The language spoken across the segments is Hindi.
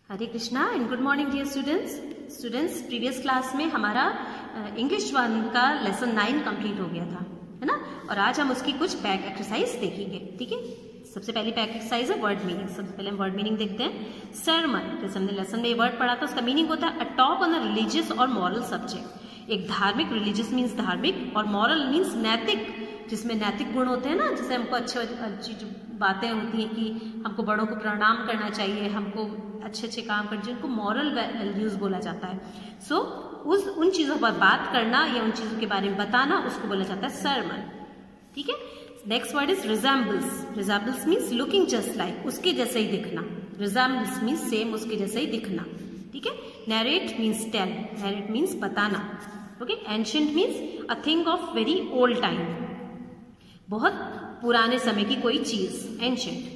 Hare Krishna and good morning dear students previous class में हमारा इंग्लिश 1 का लेसन 9 कंप्लीट हो गया था, है ना। और आज हम उसकी कुछ बैक एक्सरसाइज देखेंगे, ठीक है। सबसे पहली बैक एक्सरसाइज है वर्ड मीनिंग। सबसे पहले हम वर्ड मीनिंग देखते हैं। सरमन, जैसे हमने लेसन में ये वर्ड पढ़ा था, उसका मीनिंग होता है a talk on a religious और मॉरल सब्जेक्ट। एक धार्मिक, रिलीजियस मीन्स धार्मिक और मॉरल मीन्स नैतिक, जिसमें नैतिक गुण होते हैं ना, जैसे हमको अच्छी जो बातें होती हैं कि हमको बड़ों को प्रणाम करना चाहिए, हमको अच्छे अच्छे काम करने चाहिए, उनको मॉरल वैल्यूज बोला जाता है। सो उन चीज़ों पर बात करना या उन चीज़ों के बारे में बताना, उसको बोला जाता है सरमन, ठीक है। Next word is resembles. Resembles means looking just like, उसके जैसे ही दिखना। रिजेम्बल्स मीन्स सेम, उसके जैसे ही दिखना, ठीक है। Narrate means tell, narrate means बताना, okay. Ancient means a thing of very old time, बहुत पुराने समय की कोई चीज, ancient.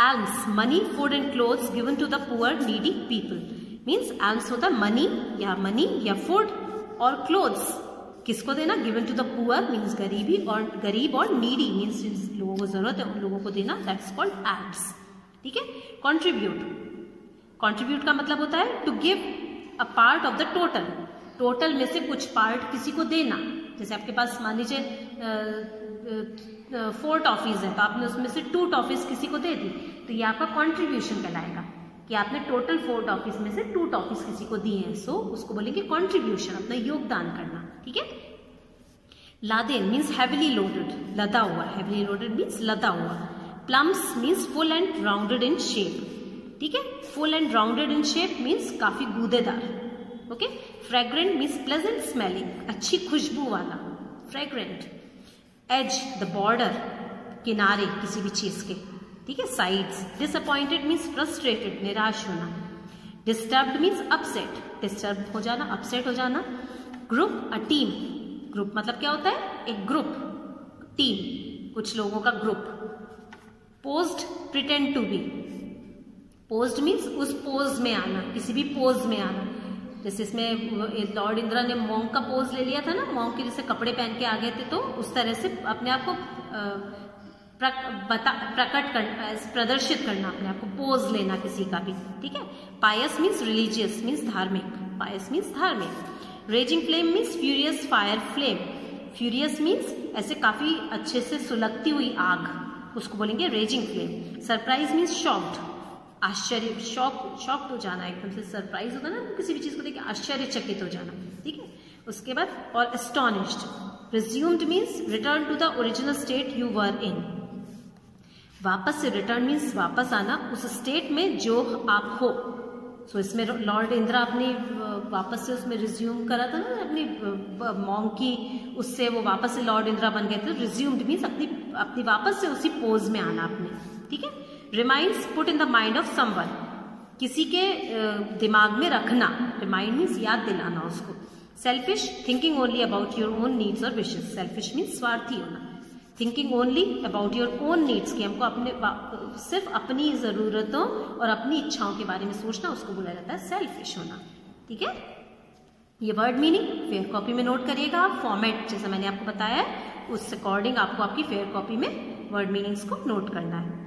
Alms, money, food and clothes given to the poor, needy people. Means alms होता है money या food और clothes किसको देना? Given to the poor means गरीब और needy means जिन लोगों को जरूरत है उन लोगों को देना, that's called alms, ठीक है। Contribute का मतलब होता है to give a part of the total में से कुछ पार्ट किसी को देना। जैसे आपके पास मान लीजिए 4 टॉफीज है, तो आपने उसमें से 2 टॉफीज किसी को दे दी, तो ये आपका कंट्रीब्यूशन कहलाएगा कि आपने टोटल 4 टॉफीज में से 2 टॉफीज किसी को दी हैं। सो उसको बोलेंगे कंट्रीब्यूशन, अपना योगदान करना, ठीक है। लादेन मीन्स हैवीली लोडेड, लदा हुआ। हैवीली लोडेड मीन्स लदा हुआ। Plums means full and rounded in shape, ठीक है। Full and rounded in shape means काफी गूदेदार, okay. Fragrant means pleasant smelling, अच्छी खुशबू वाला, फ्रेग्रेंट। एज द बॉर्डर, किनारे किसी भी चीज के, ठीक है, साइड्स। डिसअपॉइंटेड मीन्स फ्रस्ट्रेटेड, निराश होना। डिस्टर्ब्ड मीन्स अपसेट, डिस्टर्ब हो जाना, अपसेट हो जाना। Group, a team. ग्रुप मतलब क्या होता है? एक ग्रुप, टीम, कुछ लोगों का group. Posed, pretend to be. Posed means उस पोज में आना, किसी भी पोज में आना। जैसे इसमें लॉर्ड इंदिरा ने मॉन्क का पोज ले लिया था ना, मॉन्क के जैसे कपड़े पहन के आ गए थे, तो उस तरह से अपने आप को प्रदर्शित करना, अपने आप को पोज लेना किसी का भी, ठीक है। पायस मीन्स रिलीजियस, मीन्स धार्मिक, पायस मीन्स धार्मिक। Raising flame means furious fire flame. Furious means ऐसे काफी अच्छे से सुलगती हुई आग, उसको बोलेंगे raising flame. Surprise means shocked, आश्चर्य, शॉक्ड हो जाना, एकदम से सरप्राइज होता है ना, किसी भी चीज को देख के आश्चर्यचकित हो जाना, ठीक है। उसके बाद और astonished. Resumed means return to the original state you were in. वापस से, रिटर्न मीन्स वापस आना उस स्टेट में जो आप हो। सो इसमें लॉर्ड इंदिरा अपनी वापस से उसमें रिज्यूम करा था ना, अपनी मॉन्क की, उससे वो वापस से लॉर्ड इंदिरा बन गए थे। रिज्यूम्ड मीन्स अपनी वापस से उसी पोज में आना अपने, ठीक है। Reminds, put in the mind of someone, किसी के दिमाग में रखना। रिमाइंड मीन्स याद दिलाना उसको। Selfish, thinking only about your own needs और विशेस। सेल्फिश मीन्स स्वार्थी होना। Thinking only about your own needs, कि हमको सिर्फ अपनी जरूरतों और अपनी इच्छाओं के बारे में सोचना, उसको बोला जाता है सेल्फिश होना, ठीक है। ये वर्ड मीनिंग फेयर कॉपी में नोट करिएगा। फॉर्मेट जैसा मैंने आपको बताया है, उस अकॉर्डिंग आपको आपकी फेयर कॉपी में वर्ड मीनिंग्स को नोट करना है।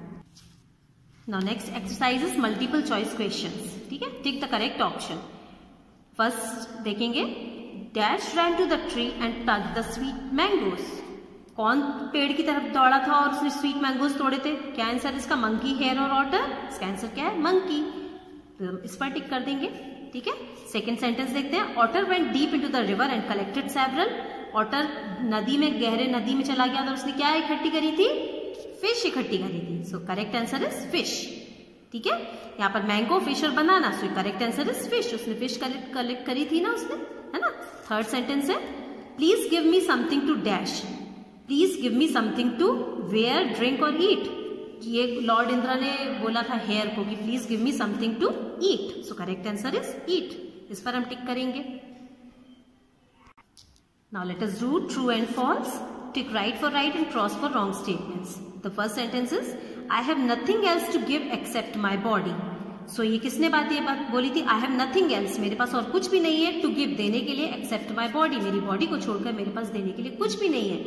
Now next exercise is multiple choice questions, ठीक है। Tick the correct option. First देखेंगे, dash ran to the tree and tugged the sweet mangoes। कौन पेड़ की तरफ दौड़ा था और उसने स्वीट मैंगोज तोड़े थे? क्या आंसर इसका? मंकी, हेयर और ऑटर। इसका आंसर क्या है? मंकी। तो इस पर टिक कर देंगे, ठीक है। सेकेंड सेंटेंस देखते हैं। Otter went deep into the river and collected several. Otter नदी में, गहरे नदी में चला गया और उसने क्या इकट्ठी करी थी? फिश इकट्ठी करी थी। So correct answer is fish, ठीक है। यहाँ पर मैंगो, फिश और banana, so correct answer is fish. उसने फिश कलेक्ट करी थी ना उसने, है ना। थर्ड सेंटेंस है, please give me something to dash. Please give me something to wear, drink और ईट। ये लॉर्ड इंदिरा ने बोला था हेयर को कि please give me something to eat. So correct answer is eat. इस पर हम टिक करेंगे। Now let us do true and false. Tick right for right and cross for wrong statements. The first sentence is, I have nothing else to give except my body. So ये किसने बात बोली थी? I have nothing else, मेरे पास और कुछ भी नहीं है, to give, देने के लिए, except my body, मेरी बॉडी को छोड़कर मेरे पास देने के लिए कुछ भी नहीं है।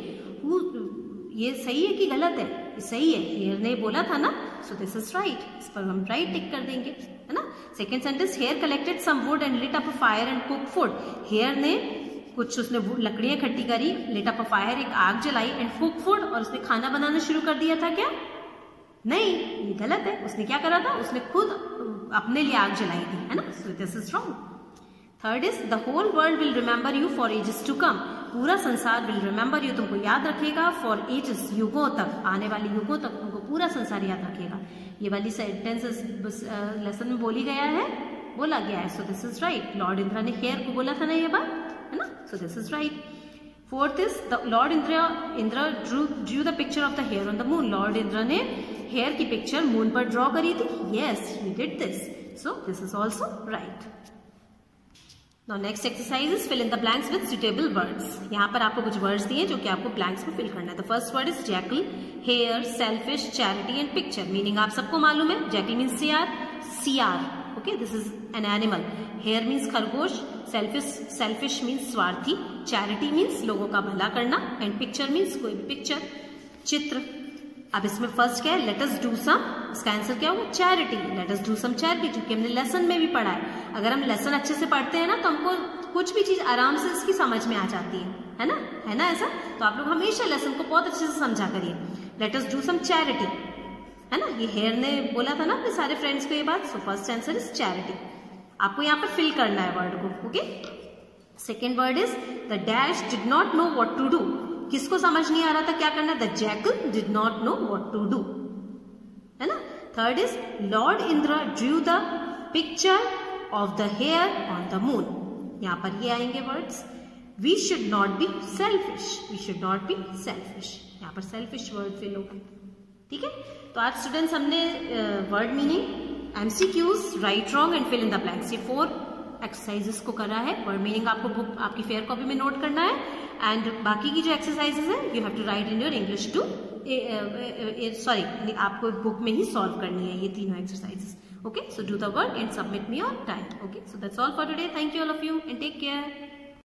ये सही है कि गलत है? सही है, ये ने बोला था ना, so this is right। इस पर हम right टिक कर देंगे, है ना। Second sentence, hare collected some wood and lit up a fire and cook food. Hare ने कुछ उसने लकड़ियां इकट्ठी करी, लिट अप अ फायर एक आग जलाई, एंड कुक फूड और उसने खाना बनाना शुरू कर दिया था। क्या? नहीं, ये गलत है। उसने क्या करा था? उसने खुद अपने लिए आग जलाई थी, है ना। So this is wrong. Third is the whole world will remember you for ages to come. पूरा संसार विल रिमेंबर यू, तुमको याद रखेगा, फॉर एजेस युगों तक, आने वाले युगों तक तुमको पूरा संसार याद रखेगा। ये वाली सेंटेंस लेसन में बोला गया है। सो this is right. Lord Indira ने हेयर को बोला था ना ये बात, है ना। So this is right. Fourth is the lord Indira drew the picture of the hare on the moon. Lord Indira ने हेयर की पिक्चर मून पर ड्रॉ करी थी। Yes, he did this. So this is also right. Now next exercise is fill in the blanks with suitable words. यहाँ पर आपको कुछ वर्ड्स दिए जो कि आपको ब्लैंक्स में फिल करना है। The first word is jackal, hair, selfish, charity and picture. Meaning आप सबको मालूम है, jackal means सियार, okay, this is an animal. Hair means खरगोश, selfish means स्वार्थी, charity means लोगों का भला करना, and picture means कोई भी पिक्चर, चित्र। अब इसमें फर्स्ट क्या है? लेट अस डू सम, इसका आंसर क्या होगा? Charity. Let us do some charity, क्योंकि हमने लेसन में भी पढ़ा है। अगर हम लेसन अच्छे से पढ़ते हैं ना तो हमको कुछ भी चीज आराम से इसकी समझ में आ जाती है ना, है ना ऐसा। तो आप लोग हमेशा लेसन को बहुत अच्छे से समझा करिए। Let us do some charity, है ना। ये हेयर ने बोला था ना अपने सारे फ्रेंड्स को ये बात। So first answer is charity. आपको यहाँ पर फिल करना है वर्ड को, okay. Second word is the dash did not know what to do. किसको समझ नहीं आ रहा था क्या करना है? The jackal did not know what to do, है ना। Third is lord Indira drew the picture of the hare on the moon. यहां पर ये आएंगे words. We should not be selfish, we should not be selfish. यहां पर सेल्फिश वर्ड फिल होगा, ठीक है। तो आज स्टूडेंट्स हमने word meaning, MCQs, right wrong and fill in the blanks, ये 4 एक्सरसाइजेस को करा है। वर्ड मीनिंग आपको बुक आपकी फेयर कॉपी में नोट करना है, एंड बाकी की जो एक्सरसाइजेस है you have to write in your English too आपको बुक में ही सॉल्व करनी है ये तीनों exercises, okay. So do the work and submit me on time, okay. So that's all for today. Thank you all of you and take care.